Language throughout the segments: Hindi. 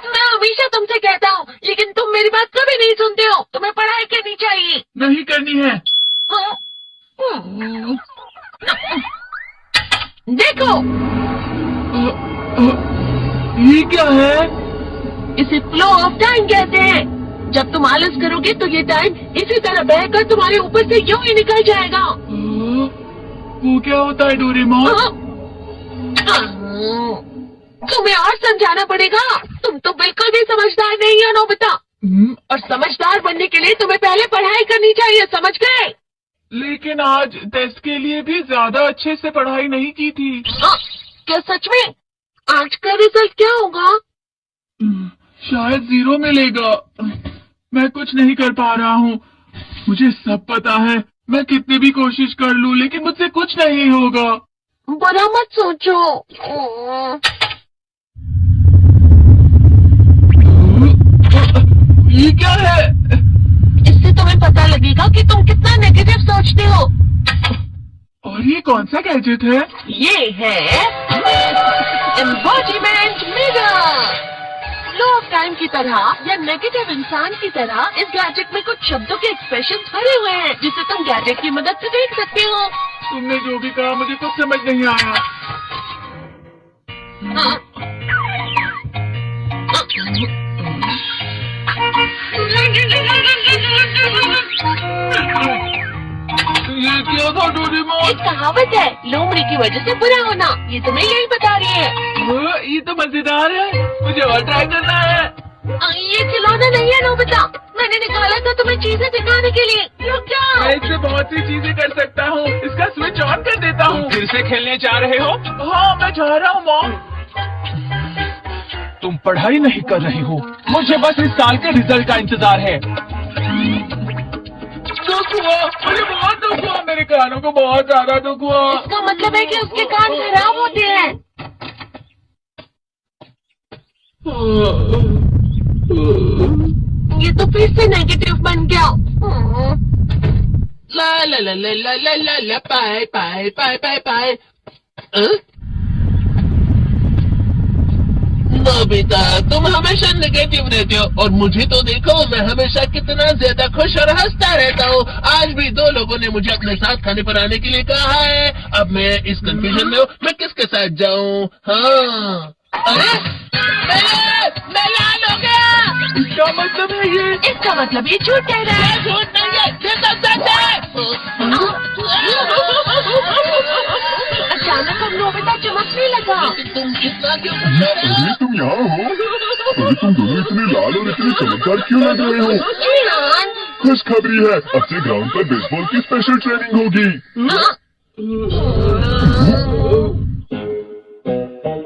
मैं हमेशा तुमसे कहता हूँ, लेकिन तुम मेरी बात कभी नहीं सुनते हो। तुम्हें पढ़ाई करनी चाहिए। नहीं करनी है। देखो, ये क्या है? इसे फ्लो ऑफ टाइम कहते हैं। जब तुम आलस करोगे तो ये टाइम इसी तरह बहकर तुम्हारे ऊपर से यूं ही निकल जाएगा। वो क्या होता है डोरेमोन? तुम्हें और समझाना पड़ेगा। तुम तो बिल्कुल भी समझदार नहीं हो नोबिता। और समझदार बनने के लिए तुम्हें पहले पढ़ाई करनी चाहिए, समझ गए? लेकिन आज टेस्ट के लिए भी ज्यादा अच्छे से पढ़ाई नहीं की थी। क्या सच में? आज का रिजल्ट क्या होगा? शायद 0 मिलेगा। मैं कुछ नहीं कर पा रहा हूँ। मुझे सब पता है। मैं कितनी भी कोशिश कर लूँ, लेकिन मुझसे कुछ नहीं होगा। बुरा मत सोचो। ये क्या है? इससे तुम्हें पता लगेगा कि तुम कितना नेगेटिव सोचते हो। और ये कौन सा गैजेट है? ये है embodiment mirror. Flow of time की तरह या नेगेटिव इंसान की तरह इस गैजेट में कुछ शब्दों के एक्सप्रेशन भरे हुए हैं, जिसे तुम गैजेट की मदद से देख सकते हो। तुमने जो भी कहा मुझे कुछ समझ नहीं आया। ये क्या था डोरेमोन? एक कहावत है, लोमड़ी की वजह से बुरा होना। ये तुम्हें यही बता रही है। ये तो मजेदार है। मुझे और ट्राई करना है। ये खिलौना नहीं है नोबिता। मैंने निकाला था तुम्हें चीजें दिखाने के लिए। रुक जाओ। मैं इससे बहुत सी चीजें कर सकता हूँ। इसका स्विच ऑन कर देता हूँ। फिर से खेलने जा रहे हो? हाँ, मैं जा रहा हूँ मॉम। तुम पढ़ाई नहीं कर रहे हो। मुझे बस इस साल के रिजल्ट का इंतजार है। दुख हुआ, मुझे बहुत दुख हुआ। मेरे कानों को बहुत ज्यादा दुख हुआ। इसका मतलब है कि उसके कान खराब होते हैं। ये तो फिर से नेगेटिव बन गया। ला ला ला ला ला ला ला ला पाए पाए पाए पाए पाए। नोबिता, तुम हमेशा नेगेटिव रहते हो और मुझे तो देखो, मैं हमेशा कितना ज्यादा खुश और हंसता रहता हूँ। आज भी 2 लोगों ने मुझे अपने साथ खाने पर आने के लिए कहा है। अब मैं इस कंफ्यूजन में हूँ, मैं किसके साथ जाऊँ? हाँ, अरे मैं लाल हो गया। इसका मतलब है ये? इसका मतलब ये झूठ कह रहा है। झूठ नहीं है, ये तो सच है। अचानक अब नोबिता चमकने लगा। तुम कितना क्यों? अरे तुम यहाँ हो? अरे तुम दोनों इतने लाल और इतने चमकदार क्यों लग रहे हो? खुशखबरी है, अब से ग्राउंड पर बेसबॉल की स्पेशल ट्रेनिंग होगी।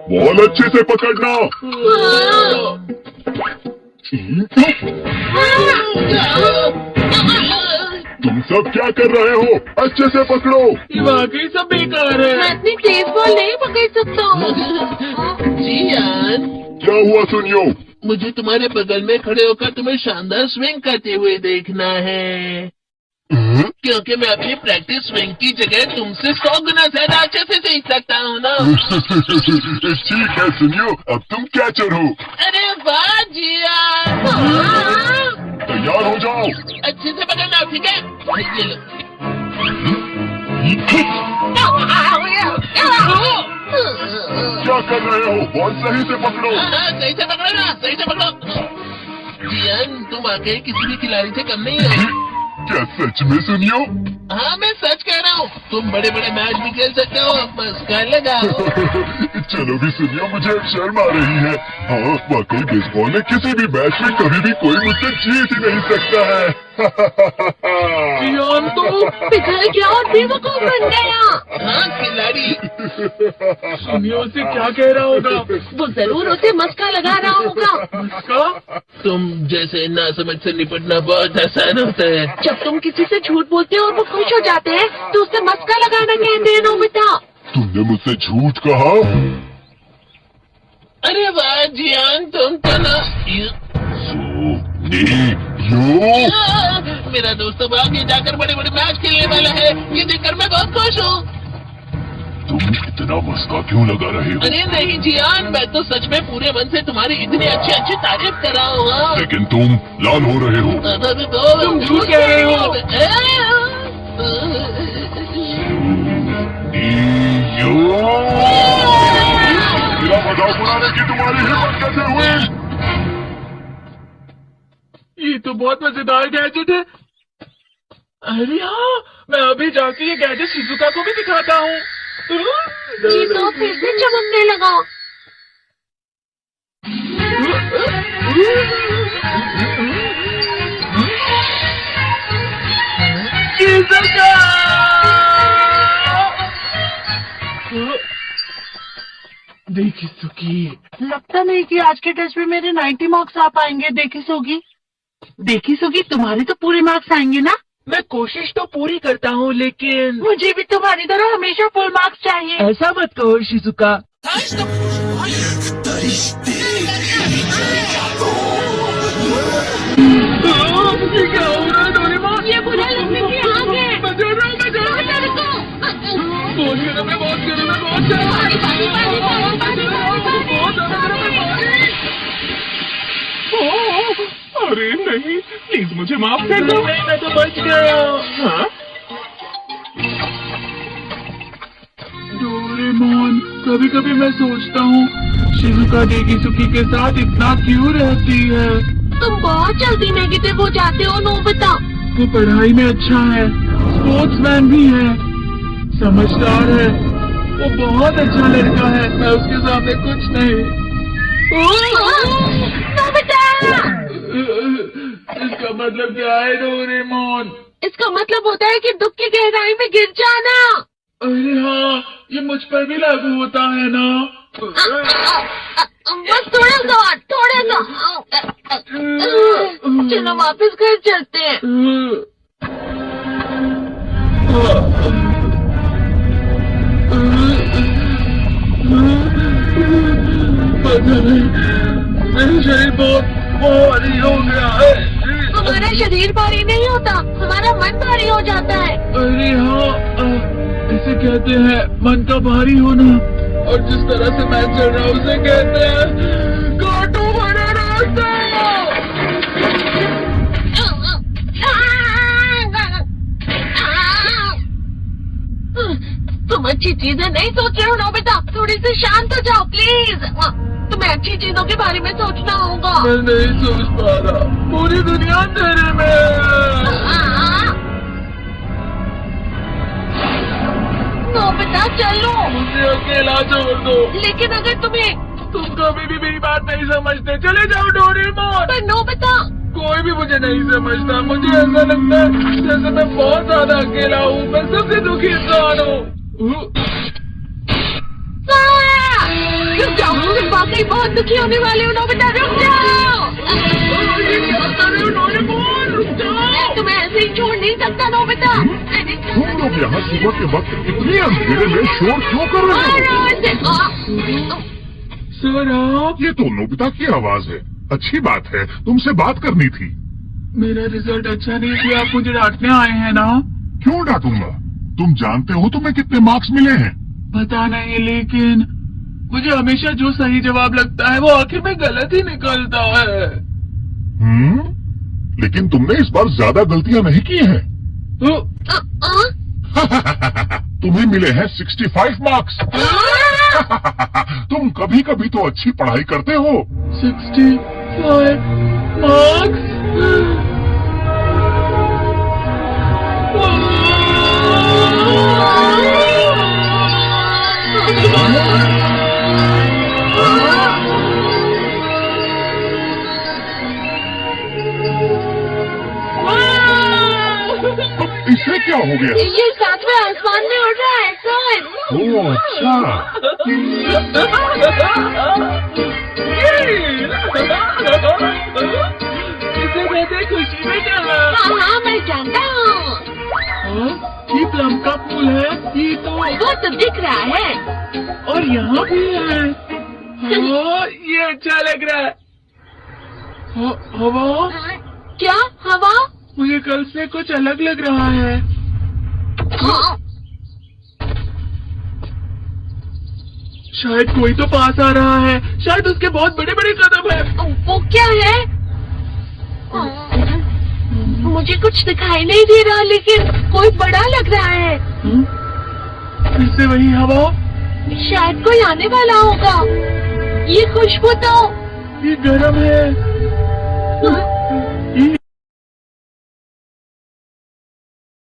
बॉल अच्छे से पकड़ना। तुम सब क्या कर रहे हो? अच्छे से पकड़ो। ये वाकई सब बेकार मैं है। इतनी तेज बॉल नहीं पकड़ सकता हूँ। जियान, क्या हुआ सुनियो? मुझे तुम्हारे बगल में खड़े होकर तुम्हें शानदार स्विंग करते हुए देखना है, क्योंकि मैं अपनी प्रैक्टिस स्विंग की जगह तुमसे 100 गुना ज्यादा अच्छे से सीख सकता हूँ ना। ठीक है सुनियो, अब तुम कैचर हो। अरे वाह जियान, तैयार हो जाओ। अच्छे से पकड़ना, ठीक है? ये लो। क्या कर रहे हो? बॉल सही से पकड़ो। हाँ, सही से पकड़ो ना, सही से पकड़ो। जियान, तुम वाकई किसी भी खिलाड़ी से कम नहीं हो। क्या सच में सुनियो? हाँ, मैं सच कह रहा हूँ। तुम बड़े बड़े मैच भी खेल सकते हो, बस कर लगाओ। चलो भी सुनियो, मुझे अब शर्म आ रही है। हाँ, वाकई बेसबॉल में किसी भी मैच में कभी भी कोई मुझसे जीत ही नहीं सकता है। जियान तो पिघल गया और बेवकूफ बन गया। हाँ, खिलाड़ी। सुनियो से क्या कह रहा होगा? वो जरूर उसे मस्का लगा रहा होगा। इसका? तुम जैसे नासमझ से निपटना बहुत आसान होता है। जब तुम किसी से झूठ बोलते हो और वो खुश हो जाते हैं, तो उसे मस्का लगाना कहते हैं नोबिता। तुमने मुझसे झूठ कहा? अरे वाह जियान, तुम तो ना मेरा दोस्त अब आगे जाकर बड़े बड़े मैच खेलने वाला है। ये देखकर मैं बहुत खुश हूँ। तुम इतना मस्का क्यों लगा रहे हो? अरे नहीं जियान, मैं तो सच में पूरे मन से तुम्हारी इतनी अच्छी अच्छी तारीफ कर रहा हूँ। हाँ। लेकिन तुम लाल हो रहे हो। तुम झूठ कह रहे हो। मेरा मजाक उड़ाने की तुम्हारी हिम्मत कैसे हुई? ये तो बहुत मजेदार गैजेट है। अरे हाँ, मैं अभी जाके ये गैजेट शिजुका को भी दिखाता हूँ। ये तो फिर से चमकने लगा। शिजुका! देखी सुकी, लगता नहीं कि आज के टेस्ट में मेरे 90 मार्क्स आ पाएंगे। देखी सुगी, तुम्हारे तो पूरे मार्क्स आएंगे ना? मैं कोशिश तो पूरी करता हूँ, लेकिन मुझे भी तुम्हारी तरह हमेशा फुल मार्क्स चाहिए। ऐसा मत कहो शिजुका। ये क्या हो रहा है डोरेमोन? ये बुरा लगने की आग है। मैं डर रहा हूँ। बहुत गर्म है। बहुत ज्यादा गर्म है। अरे नहीं, प्लीज मुझे माफ कर दो। मैं तो बच गया। हाँ? डोरेमोन, कभी कभी मैं सोचता हूँ शिजुका डेकिसुकी के साथ इतना क्यों रहती है। तुम बहुत जल्दी नेगेटिव हो जाते हो नोबिता। वो पढ़ाई में अच्छा है, स्पोर्ट्समैन भी है, समझदार है, वो बहुत अच्छा लड़का है। मैं उसके सामने कुछ नहीं। नोबिता! इसका मतलब क्या है डोरेमोन? इसका मतलब होता है कि दुख की गहराई में गिर जाना। अरे हाँ, ये मुझ पर भी लागू होता है ना। बस थोड़ा सा। चलो वापस घर चलते हैं। पता नहीं, मेरा शरीर बहुत भारी हो गया है। हमारा शरीर भारी नहीं होता, हमारा मन भारी हो जाता है। अरे हाँ, इसे कहते हैं मन का भारी होना। और जिस तरह से मैं चल रहा हूँ उसे कहते हैं कांटों भरा रास्ता। तुम अच्छी चीजें नहीं सोच रहे हो नोबिता, थोड़ी सी शांत हो जाओ प्लीज। तुम्हें अच्छी चीजों के बारे में सोचना होगा। मैं नहीं सोच पा रहा, पूरी दुनिया अंधेरे में है। नोबिता चलो। मुझे अकेला छोड़ दो। लेकिन अगर तुम कभी भी मेरी बात नहीं समझते, चले जाओ डोरेमोन। पर नोबिता। कोई भी मुझे नहीं समझता। मुझे ऐसा लगता है जैसे मैं बहुत ज्यादा अकेला हूँ। मैं सबसे दुखी इंसान हूँ। रुक जाओ, तुम वाकई बहुत दुखी होने वाले हो नोबिता। रुक जाओ। ये क्या कर रहे हो डोरेमोन? रुक जाओ। मैं तुम्हें ऐसे ही छोड़ नहीं सकता नोबिता। तुम लोग यहाँ सुबह के वक्त इतने अंधेरे में शोर क्यों कर रहे हो? सर आप? ये तो नोबिता की आवाज है। अच्छी बात है, तुमसे बात करनी थी। मेरा रिजल्ट अच्छा नहीं किया, आप मुझे डांटने आए हैं ना? क्यों डांटूंगा? तुम जानते हो तुम्हें कितने मार्क्स मिले हैं? पता नहीं, लेकिन मुझे हमेशा जो सही जवाब लगता है वो आखिर में गलत ही निकलता है। लेकिन तुमने इस बार ज्यादा गलतियां नहीं की हैं। तुम्हें मिले हैं 65 मार्क्स। तुम कभी कभी तो अच्छी पढ़ाई करते हो। 65 मार्क्स? इसमें क्या हो गया? ये सातवें आसमान में उड़ रहा है सर। ओह अच्छा। इसे कहते खुशी में चला। हाँ मैं जानता हूँ। ये प्लम का फूल है। ये तो वो तो दिख रहा है। और यहाँ भी है। हाँ, ये अच्छा लग रहा है। हवा? क्या हवा? मुझे कल से कुछ अलग लग रहा है। शायद कोई तो पास आ रहा है, शायद उसके बहुत बड़े बड़े कदम है। वो क्या है? मुझे कुछ दिखाई नहीं दे रहा, लेकिन कोई बड़ा लग रहा है। फिर से वही हवा। शायद कोई आने वाला होगा। ये खुशबू तो ये गर्म है।